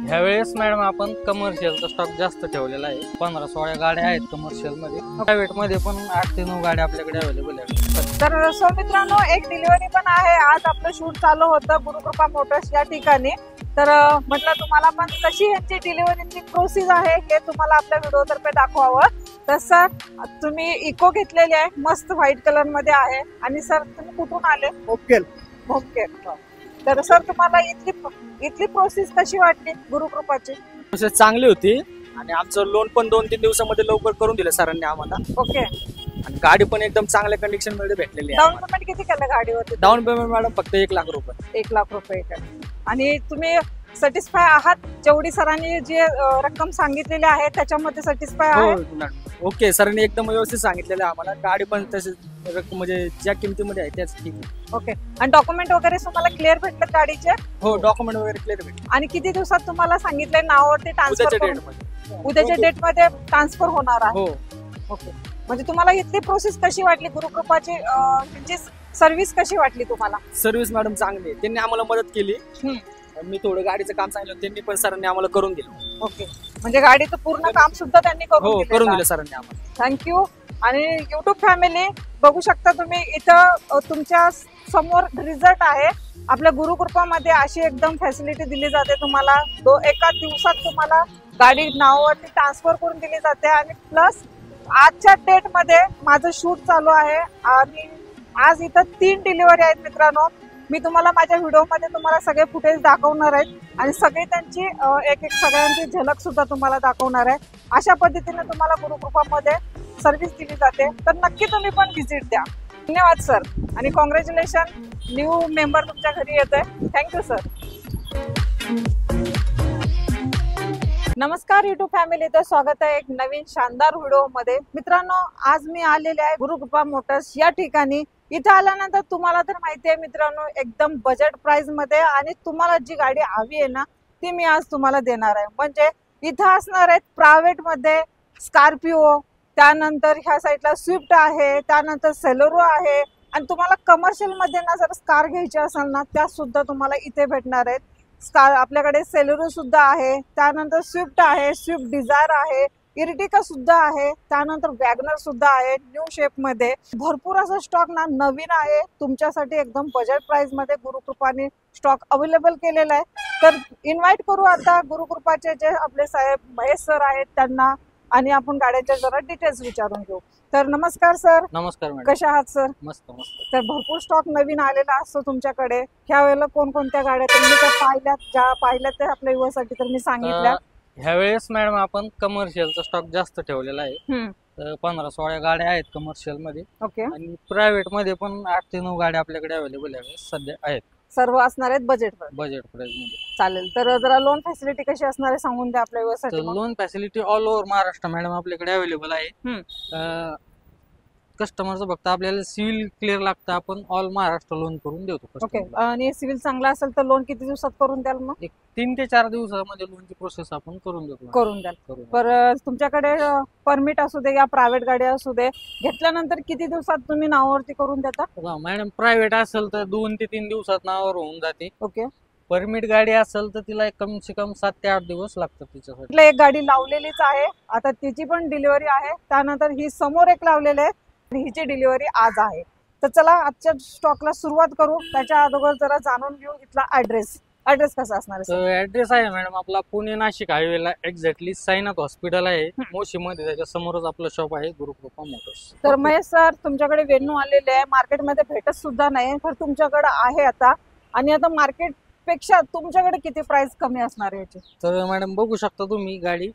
ह्यावेळेस मॅडम आपण कमर्शियलचा स्टॉक जास्त ठेवलेला आहे. 15-16 गाड्या आहेत कमर्शियल मध्ये. प्रायव्हेट मध्ये पण 8 ते 9 गाड्या आपल्याकडे अवेलेबल आहेत. तर सो मित्रांनो, एक डिलिव्हरी पण आहे. आज आपलं शूट चालू होतं गुरुकृपा मोटर्स या ठिकाणी. तर म्हटलं तुम्हाला पण कशी यांची डिलिव्हरीची प्रोसेस आहे हे तुम्हाला आपल्या व्हिडिओ तर्फे दाखवावं. तर सर, तुम्ही इको घेतलेली आहे, मस्त व्हाईट कलर मध्ये आहे. आणि सर, तुम्ही कुठून आले? ओके. तर सर, तुम्हाला इथली प्रोसेस कशी वाटली गुरुकृपाची? प्रोसेस चांगली होती आणि आमचं लोन पण 2-3 दिवसामध्ये लवकर करून दिलं सरांनी आम्हाला. ओके. आणि गाडी पण एकदम चांगल्या कंडिशन मध्ये भेटलेली आहे. डाऊन पेमेंट किती केलं गाडीवरती? डाऊन पेमेंट मॅडम फक्त 1 लाख रुपये. 1 लाख रुपये केलं. आणि तुम्ही सॅटिस्फाय आहात? जेवढी सरांनी जे रक्कम सांगितलेली आहे त्याच्यामध्ये सॅटिस्फाय आहे? हो ओके. सरांनी एकदम व्यवस्थित सांगितलेलं आहे आम्हाला. गाडी पण तशी म्हणजे ज्या किमतीमध्ये आहे त्याच ठीक आहे. ओके. आणि डॉक्युमेंट वगैरे तुम्हाला क्लिअर भेटले गाडीचे? हो, डॉक्युमेंट वगैरे क्लिअर भेटले. आणि किती दिवसात तुम्हाला सांगितलंय नावावरती ट्रान्सफर? उद्याच्या डेट मध्ये ट्रान्सफर होणार आहे. हो. ओके. म्हणजे तुम्हाला इथली प्रोसेस कशी वाटली गुरुकृपाची? म्हणजे सर्व्हिस कशी वाटली तुम्हाला? सर्व्हिस मॅडम चांगली आहे. त्यांनी आम्हाला मदत केली. मी थोडं गाडीचं काम सांगितलं, त्यांनी पण सरांनी आम्हाला करून दिलं. ओके. म्हणजे गाडीचं पूर्ण काम सुद्धा त्यांनी करून दिलं सरांनी आम्हाला. थँक्यू. आणि युट्यूब फॅमिली बघू शकता तुम्ही, इथं तुमच्या समोर रिझल्ट आहे. आपल्या गुरुकृपामध्ये अशी एकदम फॅसिलिटी दिली जाते तुम्हाला. एका दिवसात तुम्हाला गाडी नावावरती ट्रान्सफर करून दिली जाते. आणि प्लस आजच्या डेट मध्ये माझं शूट चालू आहे आणि आज इथं 3 डिलिव्हरी आहेत मित्रांनो. मी तुम्हाला माझ्या व्हिडिओमध्ये तुम्हाला सगळे फुटेज दाखवणार आहेत आणि सगळे त्यांची एक सगळ्यांची झलक सुद्धा तुम्हाला दाखवणार आहे. अशा पद्धतीने तुम्हाला गुरुकृपामध्ये सर्व्हिस दिली जाते. तर नक्की तुम्ही पण व्हिजिट द्या. धन्यवाद सर. आणि कॉंग्रॅच्युलेशन, न्यू मेंबर तुमच्या घरी येत आहे. Thank you sir. नमस्कार युट्यूब फॅमिली, तर स्वागत आहे एक नवीन शानदार व्हिडिओ मध्ये. मित्रांनो, आज मी आलेले आहे गुरुकृपा मोटर्स या ठिकाणी. इथे आल्यानंतर तुम्हाला तर माहिती आहे मित्रांनो, एकदम बजेट प्राइस मध्ये आणि तुम्हाला जी गाडी हवी आहे ना ती मी आज तुम्हाला देणार आहे. म्हणजे इथं असणार आहेत प्रायव्हेट मध्ये स्कॉर्पिओ, त्यानंतर ह्या साईडला स्विफ्ट आहे, त्यानंतर सेलेरो आहे. आणि तुम्हाला कमर्शियल मध्ये ना जर कार घ्यायची असेल ना त्या सुद्धा तुम्हाला इथे भेटणार आहेत. आपल्याकडे सेलेरो सुद्धा आहे, त्यानंतर स्विफ्ट आहे, स्विफ्ट डिझायर आहे, इर्टिका सुद्धा आहे, त्यानंतर वॅगनर सुद्धा आहे न्यू शेप मध्ये. भरपूर असा स्टॉक ना नवीन आहे तुमच्यासाठी एकदम बजेट प्राइस मध्ये गुरुकृपाने स्टॉक अवेलेबल केलेला आहे. तर इन्व्हाइट करू आता गुरुकृपाचे जे आपले साहेब महेश सर आहेत त्यांना, आणि आपण गाड्यांच्या जरा डिटेल्स विचारून घेऊ. तर नमस्कार सर. नमस्कार मॅडम. कशा आहात सर? मस्त मस्त. तर भरपूर स्टॉक नवीन आलेला असतो तुमच्याकडे. ह्या वेळेला कोणकोणत्या गाड्या तुम्ही त्या पाहिल्यात त्या आपल्या युवासाठी तर मी सांगितल्या. ह्यावेळेस मॅडम आपण कमर्शियलचा स्टॉक जास्त ठेवलेला आहे. 15-16 गाड्या आहेत कमर्शियल मध्ये. ओके. आणि प्रायव्हेट मध्ये पण 8 ते 9 गाड्या आपल्याकडे अवेलेबल आहे सध्या आहेत. सर्व असणार आहेत बजेट बजेट प्राइस मध्ये. चालेल. तर जरा लोन फॅसिलिटी कशी असणार आहे सांगून द्या आपल्या युवासाठी. Loan facility all over Maharashtra madam आपल्याकडे अवेलेबल आहे. कस्टमरचं फक्त आपल्याला सिव्हिल क्लिअर लागतं, आपण ऑल महाराष्ट्र लोन करून देतो. ओके. आणि सिव्हिल चांगला असेल तर लोन किती दिवसात करून द्याल? मग 3 ते 4 दिवसामध्ये लोनची प्रोसेस आपण करून देतो. करून द्याल. तर तुमच्याकडे परमिट असू दे या प्रायव्हेट गाडी असू दे, घेतल्यानंतर किती दिवसात तुम्ही नावावरती करून देता? मॅडम प्रायव्हेट असेल तर 2 ते 3 दिवसात नावावर होऊन जाते. ओके. परमिट गाडी असेल तर तिला कम से कम 7 ते 8 दिवस लागतात तिच्यासाठी. एक गाडी लावलेलीच आहे आता, तिची पण डिलिव्हरी आहे. त्यानंतर ही समोर एक लावलेली आहे आणि हिची डिलिव्हरी आज आहे. तर चला आजच्या स्टॉकला सुरुवात करू. त्याच्या अगोदर जरा जाणून घेऊ इथला ऍड्रेस कसा असणार आहे? ऍड्रेस आहे मॅडम आपला पुणे नाशिक हायवेला एक्झॅक्टली साईनाथ हॉस्पिटल आहे मोशी मध्ये, त्याच्या समोरच आपलं शॉप आहे गुरुकृपा मोटर्स. तर महेश सर, तुमच्याकडे वेन्यू आलेले आहे, मार्केटमध्ये भेटत सुद्धा नाही, तर तुमच्याकडे आहे आता. आणि आता मार्केट पेक्षा तुमच्याकडे किती प्राइस कमी असणार आहे याची? तर मॅडम बघू शकता तुम्ही, गाडी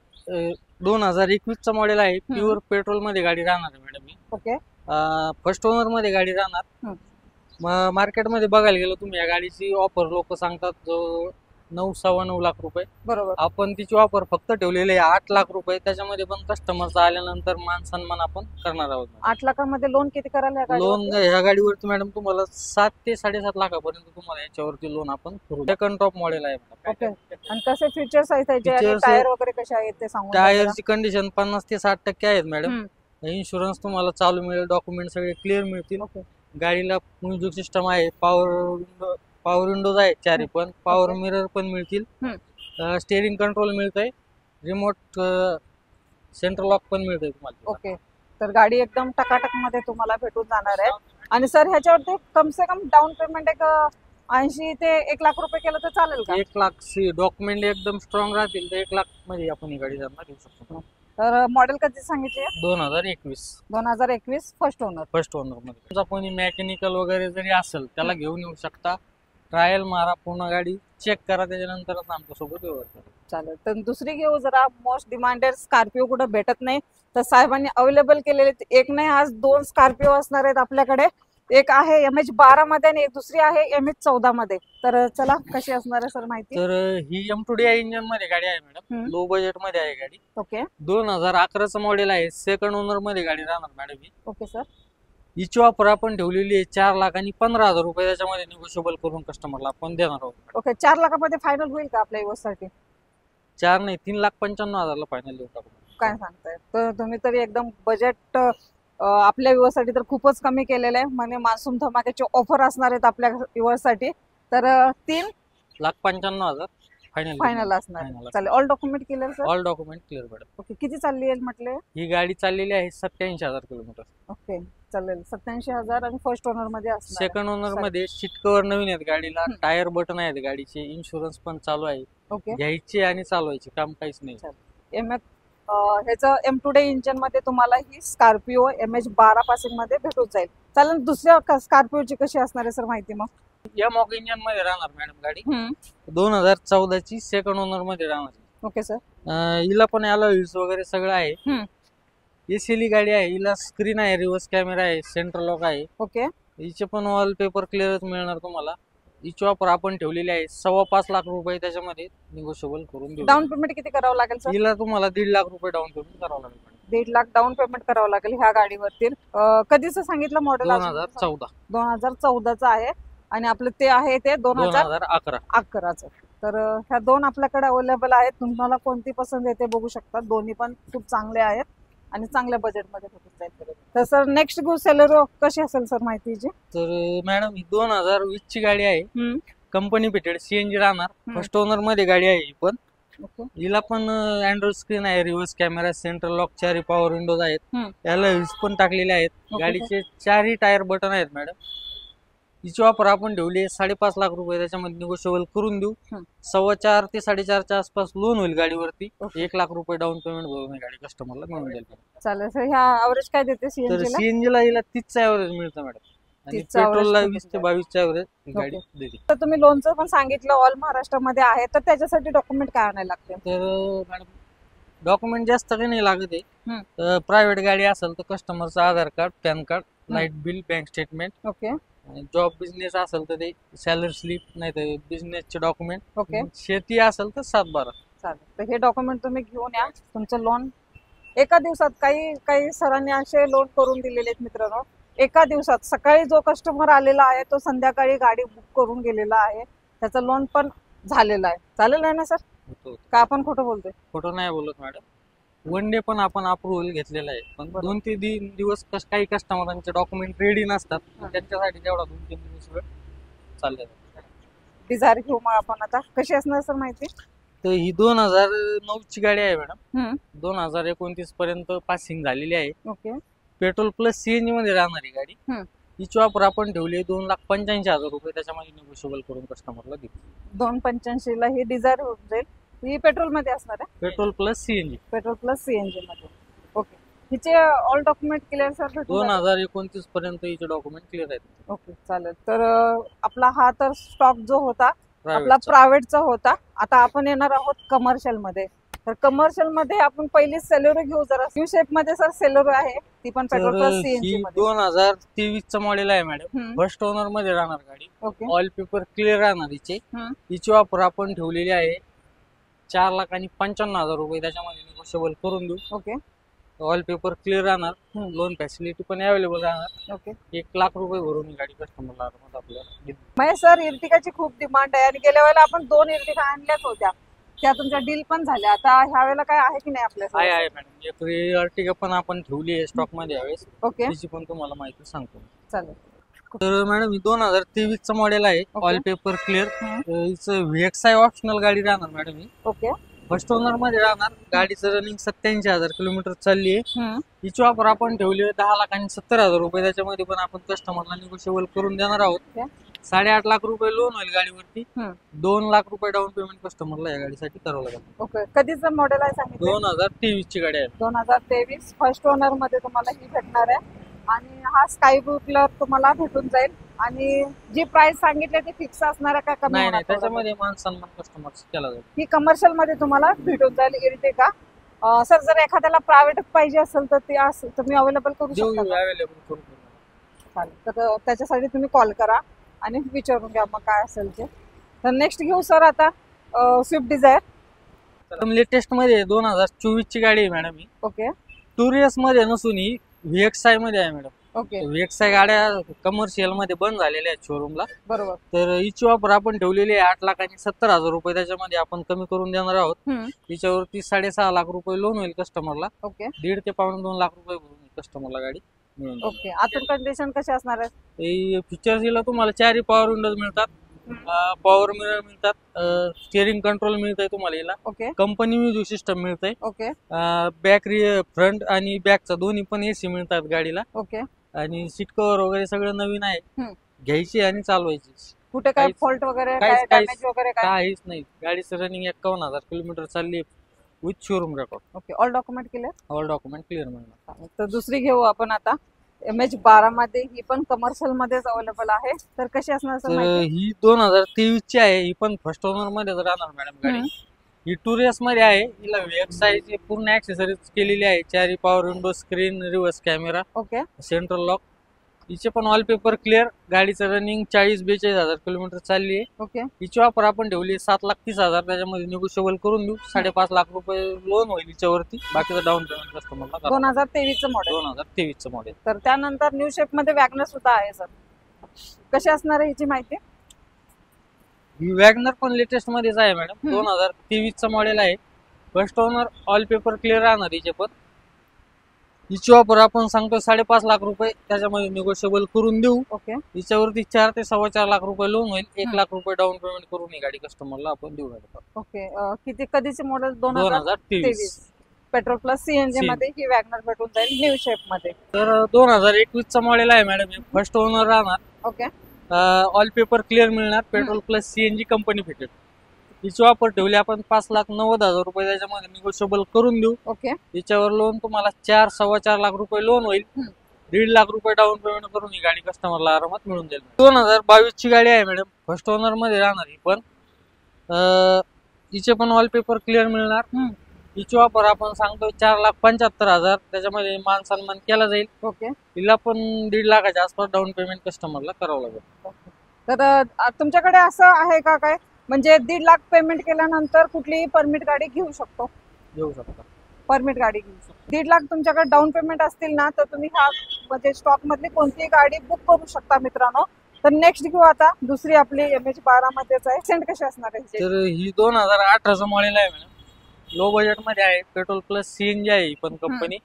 2021 चा मॉडेल आहे. प्युअर पेट्रोल मध्ये गाडी राहणार आहे मॅडम. ओके. फर्स्ट ओनर मध्ये गाडी राहणार. मग मार्केटमध्ये बघायला गेलो तुम्ही या गाडीची ऑफर लोक सांगतात 9-9.25 लाख रुपये. बरोबर. आपण तिची ऑफर फक्त ठेवलेली आहे 8 लाख रुपये. त्याच्यामध्ये पण कस्टमरचा आल्यानंतर मान सन्मान आपण करणार आहोत. 8 लाखामध्ये लोन किती करायला? लोन ह्या गाडीवरती मॅडम तुम्हाला 7 ते 7.5 लाखापर्यंत तुम्हाला याच्यावरती लोन आपण करू. सेकंड टॉप मॉडेल आहे. ओके. आणि कसे फीचर्स आहेत त्याचे? टायर वगैरे कसे आहेत ते सांगू. टायरची कंडिशन 50 ते 60% आहेत मॅडम. इन्शुरन्स तुम्हाला चालू मिळेल, डॉक्युमेंट सगळे क्लिअर मिळतील. गाडीला म्युझिक सिस्टम आहे, पॉवर विंडोज आहे 4 पण, पॉवर मिरर पण मिळतील. स्टेअरिंग कंट्रोल मिळतंय, रिमोट सेंट्रल लॉक पण मिळतंय तुम्हाला. ओके, तर गाडी एकदम टकाटक मध्ये तुम्हाला भेटून जाणार आहे. आणि सर ह्याच्यावरती कम से कम डाऊन पेमेंट एक 80 ते 1 लाख रुपये केलं तर चालेल का? 1 लाख डॉक्युमेंट एकदम स्ट्रॉंग राहतील तर 1 लाख मध्ये आपण ही गाडी त्यांना देऊ शकतो. तर मॉडेल कधी सांगितली? 2021 2021 फर्स्ट ओनर. फर्स्ट ओनर मध्ये. तुमचा कोणी मेकॅनिकल वगैरे जरी असेल त्याला घेऊन येऊ शकता, ट्रायल मारा, पूर्ण गाडी चेक करा, त्याच्यानंतरच आमच्यासोबत व्यवहार करा. चालेल. तर दुसरी घेऊ जरा मोस्ट डिमांडेड स्कॉर्पिओ कुठं भेटत नाही, तर साहेबांनी अवेलेबल केलेले एक नाही आज 2 स्कॉर्पिओ असणार आहेत आपल्याकडे. एक आहे MH12 मध्ये आणि एक दुसरी आहे MH14 मध्ये. तर चला कशी असणार आहे सर माहिती? तर ही M2DI इंजिन मध्ये गाडी आहे मॅडम, लो बजेट मध्ये आहे गाडी. ओके 2011चं मॉडेल आहे, सेकंड ओनर मध्ये गाडी राहणार मॅडम ही. Okay sir. हिची ऑफर आपण ठेवलेली आहे 4,15,000 रुपये, त्याच्यामध्ये निगोशिएबल करून कस्टमरला आपण देणार आहोत. ओके 4 लाखामध्ये फायनल होईल का आपल्या युवसाठी? 4 नाही 3,95,000 फायनल देऊ टाकू. काय सांगताय? तर तुम्ही तरी एकदम बजेट आपल्या युवसाठी तर खूपच कमी केलेलं आहे. म्हणजे मान्सून धमाक्याची ऑफर असणार आहेत आपल्या युवसाठी. तर 3,95,000 फायनल असणार आहे. चालेल. All document clear sir? All document clear madam. Okay किती चालली आहे म्हटले? ही गाडी चाललेली आहे 87,000 किलोमीटर. ओके चालेल. 87,000 आणि फर्स्ट ओनर मध्ये असणार. सेकंड ओनर मध्ये सीट कव्हर नवीन आहेत गाडीला, टायर बटन आहेत गाडीचे, इन्शुरन्स पण चालू आहे. ओके घ्यायचे आणि चालवायचे काम काहीच नाही. ह्याचं M2DI इंजिन मध्ये तुम्हाला ही स्कॉर्पिओ MH12 पासिंग मध्ये भेटून जाईल. चालेल. दुसऱ्या स्कॉर्पिओची कशी असणार आहे सर माहिती मग? या मॉक इंजिन मध्ये राहणार मॅडम गाडी, 2014 ची सेकंड ओनर मध्ये राहणार. Okay sir. हिला पण याला व्हील्स वगैरे सगळं आहे. एसीली गाडी आहे, हिला स्क्रीन आहे, रिव्हर्स कॅमेरा आहे, सेंट्रल लॉक आहे. ओके हिचे पण वॉलपेपर क्लिअरच मिळणार तुम्हाला. हिची ऑफर आपण ठेवलेली आहे 5.25 लाख रुपये, त्याच्यामध्ये निगोशिएबल करून देऊ. डाऊन पेमेंट किती करावं लागेल सर? हिला तुम्हाला 1.5 लाख रुपये डाऊन पेमेंट करावं लागेल. 1.5 लाख डाऊन पेमेंट करावं लागेल ह्या गाडीवरती. कधीच सांगितलं मॉडेल? 2014. 2014चं आहे आणि आपलं ते आहे ते 2011चं. तर ह्या 2 आपल्याकडे अवेलेबल आहेत. तुम्हाला कोणती पसंत येते बघू शकता. दोन्ही पण खूप चांगले आहेत आणि चांगल्या बजेटमध्ये भेटून जाईल. तर सर नेक्स्ट गो सेलेरो कशी असेल सर माहितीची? तर मॅडम ही 2020 ची गाडी आहे, कंपनी फिटेड CNG राहणार. फर्स्ट ओनर मध्ये गाडी आहे ही पण. हिला पण अँड्रॉइड स्क्रीन आहे, reverse camera, central lock, 4 power Windows आहेत. याला व्हील्स पण टाकलेले आहेत. गाडीचे 4 टायर बटन आहेत मॅडम. हिची ऑफर आपण ठेवली आहे 5.5 लाख रुपये, त्याच्यामध्ये निगोशिएबल करून देऊ. 4.25 ते 4.5च्या आसपास लोन होईल गाडीवरती. 1 लाख रुपये डाऊन पेमेंट भरून गाडी कस्टमरला मिळून जाईल. चालेल सर. ह्या ऍव्हरेज काय देते तर CNG ला हिला 30चं ऍव्हरेज मिळतं मॅडम, आणि पेट्रोलला 20 ते 22चं ऍव्हरेज गाडी देते. तर तुम्ही लोनचं पण सांगितलं ऑल महाराष्ट्रामध्ये आहे, तर त्याच्यासाठी डॉक्युमेंट काय आणायला लागते? तर मॅडम डॉक्युमेंट जास्त काही नाही लागत आहे. प्रायव्हेट गाडी असेल तर कस्टमरचं Aadhaar card, PAN card, light bill, bank statement. Okay. Job business असेल तर ते सॅलरी स्लिप, नाही तर बिझनेसचे डॉक्युमेंट. ओके. शेती असेल तर 7/12. चालेल. तर हे डॉक्युमेंट तुम्ही घेऊन या. तुमचं लोन एका दिवसात, काही सरांनी असे लोन करून दिलेले आहेत मित्रांनो. एका दिवसात सकाळी जो कस्टमर आलेला आहे तो संध्याकाळी गाडी बुक करून गेलेला आहे, त्याचं लोन पण झालेलं आहे. चालेल आहे ना सर? का आपण खोटं बोलतोय? खोटं नाही बोलत मॅडम. 1 डे पण आपण अप्रुव्हल घेतलेला आहे, पण 2 ते 3 दिवस काही कस्टमरांचे डॉक्युमेंट रेडी नसतात, त्यांच्यासाठी तेवढा 2-3 दिवस वेळ चालले. डिझायर घेऊ मग आपण आता. कशी असणार सर माहिती? तर ही 2009 ची गाडी आहे मॅडम. 2029 पर्यंत पासिंग झालेली आहे. ओके. पेट्रोल प्लस CNG मध्ये राहणारी गाडी. हिची ऑफर आपण ठेवली 2,85,000 रुपये, त्याच्यामध्ये निगोशिएबल करून कस्टमरला देऊ. 2,85,000 ला ही डिझायर होऊन जाईल. ही पेट्रोल मध्ये असणार आहे? Petrol plus CNG. Petrol plus CNG मध्ये. ओके. हिचे ऑल डॉक्युमेंट क्लिअर सर? 2029 पर्यंत हिचे डॉक्युमेंट क्लिअर आहेत. ओके चालेल. तर आपला हा तर स्टॉक जो होता आपला प्रायव्हेटचा होता. आता आपण येणार आहोत कमर्शियल मध्ये. तर कमर्शियल मध्ये आपण पहिली सेलेरो घेऊ. जरा न्यू शेप मध्ये सर सेलेरो आहे, ती पण पेट्रोल प्लस CNG मध्ये. 2023चं मॉडेल आहे मॅडम. फर्स्ट ओनर मध्ये राहणार गाडी. ओके. ऑल पेपर क्लिअर राहणार हिचे. हिची ऑफर आपण ठेवलेली आहे 4,55,000 रुपये, त्याच्यामध्ये निगोशिएबल करून देऊ. ओके. ऑल पेपर क्लिअर राहणार, लोन फॅसिलिटी पण अवेलेबल राहणार. ओके. 1 लाख रुपये भरून गाडी कस्टमरला आपल्याला. म्हणजे सर इर्टिगाची खूप डिमांड आहे आणि गेल्या वेळेला आपण 2 इर्टिगा आणल्याच होत्या, त्या तुमच्या डील पण झाल्या. आता ह्या वेळेला काय आहे की नाही आपल्याकडे? आहे मॅडम. एक अर्टिगा पण आपण ठेवली आहे स्टॉक मध्ये यावेळेस. ओके. त्याची पण तुम्हाला माहिती सांगतो. चालेल. तर मॅडम ही 2023 चं मॉडेल आहे. Okay. All paper clear. हम्म. हिचं VXI ऑप्शनल गाडी राहणार मॅडम ही. ओके. फर्स्ट ओनर मध्ये राहणार. गाडीचं रनिंग 87,000 किलोमीटर चालली आहे. हिची ऑफर आपण ठेवली आहे 10,70,000 रुपये. त्याच्यामध्ये पण आपण कस्टमरला निगोशिएबल करून देणार आहोत. Okay. 8.5 लाख रुपये लोन होईल गाडीवरती. 2 लाख रुपये डाऊन पेमेंट कस्टमरला या गाडीसाठी करावं लागेल. ओके. कधीचं मॉडेल आहे सांगितलं? 2023 ची गाडी आहे. 2023 फर्स्ट ओनर मध्ये तुम्हाला ही भेटणार आहे आणि हा स्काय ब्लू कलर तुम्हाला भेटून जाईल. आणि जी प्राइस सांगितली ती फिक्स असणार आहे का कमी नाही होणार नाही थोडं? त्याच्यामध्ये मान सन्मान कस्टमर केला जाईल. ही कमर्शियल मध्ये तुम्हाला भेटून जाईल इर्टिगा. सर जर एखाद्याला प्रायव्हेट पाहिजे असेल तर ते तुम्ही अवेलेबल करू देऊ शकता का? अवेलेबल करून देऊ. चालेल. तर त्याच्यासाठी तुम्ही कॉल करा आणि विचारून घ्या मग काय असेल ते. तर नेक्स्ट घेऊ सर आता स्विफ्ट डिझायर. लेटेस्ट मध्ये 2024 ची गाडी आहे मॅडम ही. ओके. टुरियस मध्ये नसून ही VXI मध्ये आहे मॅडम. ओके. VXI गाड्या कमर्शियल मध्ये बंद झालेल्या आहेत शोरूमला. बरोबर. तर हिची ऑफर आपण ठेवलेली आहे 8,70,000 रुपये. त्याच्यामध्ये आपण कमी करून देणार आहोत. हिच्यावरती 6.5 लाख रुपये लोन होईल कस्टमरला. ओके. 1.5 ते 2 लाख रुपये भरून कस्टमरला गाडी मिळून जाईल. ओके. आतून कंडिशन कशी असणार आहे? फीचर्स हिला तुम्हाला 4 पॉवर विंडोज मिळतात. पॉवर मिरर मिळतात. स्टिअरिंग कंट्रोल मिळतंय तुम्हाला हिला. ओके. कंपनी म्युझिक सिस्टम मिळतंय. ओके. बॅक फ्रंट आणि बॅकचा दोन्ही पण AC मिळतात गाडीला. ओके. आणि सीट कव्हर वगैरे सगळं नवीन आहे. घ्यायची आणि चालवायची. कुठे काय काहीच- फॉल्ट वगैरे काहीच- काय डॅमेज वगैरे काय? काहीच नाही. गाडीचं रनिंग 51,000 किलोमीटर चालली with showroom record. Okay. All document clear. All document clear मिळणार. तर दुसरी घेऊ आपण आता MH12 मध्ये. ही पण कमर्शियल मध्येच अवेलेबल आहे. तर कशी असणार सर तर माहिती? ही 2023 ची आहे. ही पण फर्स्ट ओनर मध्ये राहणार मॅडम गाडी. ही टुरियस मध्ये आहे. हिला VXI ची पूर्ण ऍक्सेसरीज केलेली आहे. 4 power window, screen, reverse camera, okay. Central lock. हिचे पण ऑल पेपर क्लिअर. गाडीचं रनिंग 40-42,000 किलोमीटर चालली आहे. ओके. हिची ऑफर आपण ठेवली 7,30,000. त्याच्यामध्ये निगोशिएबल करून देऊ. 5.5 लाख रुपये लोन होईल हिच्यावरती. बाकीचं डाऊन पेमेंट कस्टमरला 2023 चं मॉडेल. 2023 चं मॉडेल. तर त्यानंतर न्यू शेप मध्ये वॅगनर सुद्धा आहे सर. कशी असणार आहे हिची माहिती? ही वॅगनर पण लेटेस्ट मध्येच आहे मॅडम. 2023 चं मॉडेल आहे. First owner all paper clear राहणार हिचे पण. हिची ऑफर आपण सांगतो 5.5 लाख रुपये. त्याच्यामध्ये निगोशिएबल करून देऊ. ओके. हिच्यावरती 4 ते 4.25 लाख रुपये लोन होईल. 1 लाख रुपये डाऊन पेमेंट करून ही गाडी कस्टमरला आपण देऊ शकतो. ओके. किती कधीचे मॉडेल? 2023. 2023. पेट्रोल प्लस CNG मध्ये ही वॅगनर भेटून जाईल न्यू शेप मध्ये. तर 2021 चं मॉडेल आहे मॅडम. फर्स्ट ओनर राहणार. ओके. ऑल पेपर क्लिअर मिळणार. Petrol plus CNG company fitted. हिची ऑफर ठेवली आपण 5,90,000 रुपये. त्याच्यामध्ये निगोशिएबल करून देऊ. ओके. हिच्यावर लोन तुम्हाला 4-4.25 लाख रुपये लोन होईल. 1.5 लाख रुपये डाऊन पेमेंट करून ही गाडी कस्टमरला आरामात मिळून जाईल. 2022 ची गाडी आहे मॅडम. फर्स्ट ओनर मध्ये राहणार ही पण. हिचे पण ऑल पेपर क्लिअर मिळणार. हिची ऑफर आपण सांगतो 4,75,000. त्याच्यामध्ये मान सन्मान केला जाईल. ओके. हिला पण 1.5 लाखाच्या आसपास डाऊन पेमेंट कस्टमरला करावं लागेल. तर तुमच्याकडे असं आहे का काय म्हणजे 1.5 लाख पेमेंट केल्यानंतर कुठलीही परमिट गाडी घेऊ शकतो? घेऊ शकता. परमिट गाडी घेऊ शकतो. 1.5 लाख तुमच्याकडे डाऊन पेमेंट असतील ना तर तुम्ही हा म्हणजे स्टॉक मधली कोणतीही गाडी बुक करू शकता मित्रांनो. तर नेक्स्ट घेऊ आता दुसरी आपली MH12 मध्येच आहे. सेंट कशी असणार आहे? तर ही 2018 चं मॉडेल आहे मॅडम. लो बजेट मध्ये आहे. पेट्रोल प्लस CNG आहे ही पण कंपनी.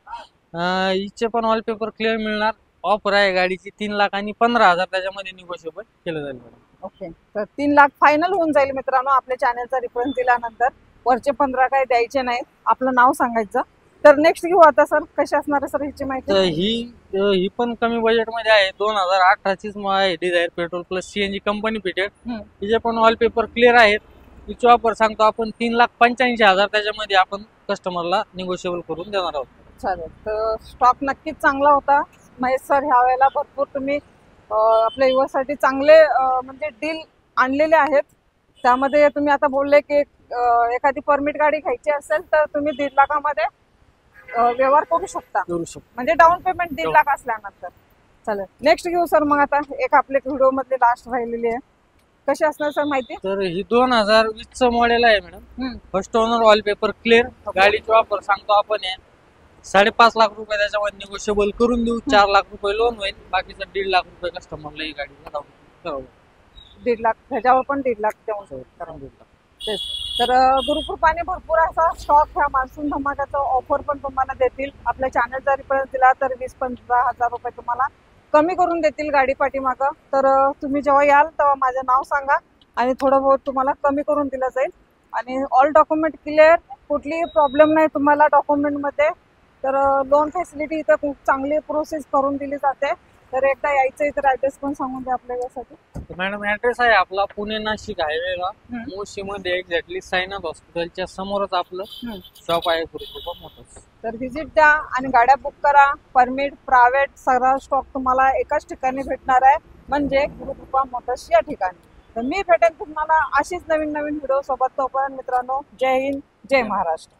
हिचे पण ऑल पेपर क्लिअर मिळणार. ऑफर आहे गाडीची 3,15,000. त्याच्यामध्ये निगोशिएबल केलं जाईल मॅडम. ओके. तर 3 लाख फायनल होऊन जाईल मित्रांनो. आपल्या चॅनलचा रेफरन्स दिल्यानंतर वरचे 15 काही द्यायचे नाहीत. आपलं नाव सांगायचं. तर नेक्स्ट घेऊ आता सर. कशी असणार आहे सर हिची माहिती? तर ही पण कमी बजेट मध्ये आहे. 2018 चीच आहे. Dzire petrol plus CNG company fitted. हिचे पण ऑल पेपर क्लिअर आहेत. हिची ऑफर सांगतो आपण 3,85,000. त्याच्यामध्ये आपण कस्टमरला निगोशिएबल करून देणार आहोत. चालेल. तर स्टॉक नक्कीच चांगला होता महेश सर. ह्या वेळेला भरपूर तुम्ही आपल्या युवासाठी चांगले म्हणजे डील आणलेले आहेत. त्यामध्ये तुम्ही आता बोलले की एखादी परमिट गाडी घ्यायची असेल तर तुम्ही 1.5 लाखामध्ये व्यवहार करू शकता. म्हणजे डाऊन पेमेंट 1.5 लाख असल्यानंतर. चालेल. नेक्स्ट घेऊ सर मग आता एक आपल्या व्हिडिओ मधली लास्ट राहिलेली आहे. कशी असणार सर माहिती? तर ही 2020 चं मॉडेल आहे madam. First owner all paper clear. गाडीची ऑफर सांगतो आपण 5.5 लाख रुपये. त्याच्यामध्ये निगोशिएबल करून देऊ. 4 लाख रुपये लोन होईल. बाकीचं 1.5 लाख रुपये कस्टमरला ही गाडीला डाऊन करावं. 1.5 लाख ह्याच्यावर पण 1.5 लाख देऊन करून देऊ. तेच. तर गुरुकृपाने भरपूर असा स्टॉक ह्या मान्सून धमाक्याचा ऑफर पण तुम्हाला देतील. आपल्या चॅनलचा रेफरन्स दिला तर 20-15 हजार रुपये तुम्हाला कमी करून देतील गाडी पाठीमागं. तर तुम्ही जेव्हा याल तेव्हा माझं नाव सांगा आणि थोडं बहुत तुम्हाला कमी करून दिलं जाईल. आणि ऑल डॉक्युमेंट क्लिअर, कुठलीही प्रॉब्लेम नाही तुम्हाला डॉक्युमेंटमध्ये. तर लोन फॅसिलिटी इथं खूप चांगली प्रोसेस करून दिली जाते. तर एकदा यायचं इतर ऍड्रेस पण सांगून द्या आपल्या यासाठी. मॅडम ऍड्रेस आहे आपला पुणे नाशिक हायवेला मोशी मध्ये एक्झॅक्टली साईनाथ हॉस्पिटलच्या समोरच आपलं शॉप आहे गुरुकृपा मोटर्स. तर व्हिजिट द्या आणि गाड्या बुक करा. परमिट, प्रायव्हेट सगळा स्टॉक तुम्हाला एकाच ठिकाणी भेटणार आहे, म्हणजे गुरुकृपा मोटर्स या ठिकाणी. तर मी भेटेन तुम्हाला अशीच नवीन नवीन व्हिडिओ सोबत. तोपर्यंत मित्रांनो, जय हिंद, जय महाराष्ट्र.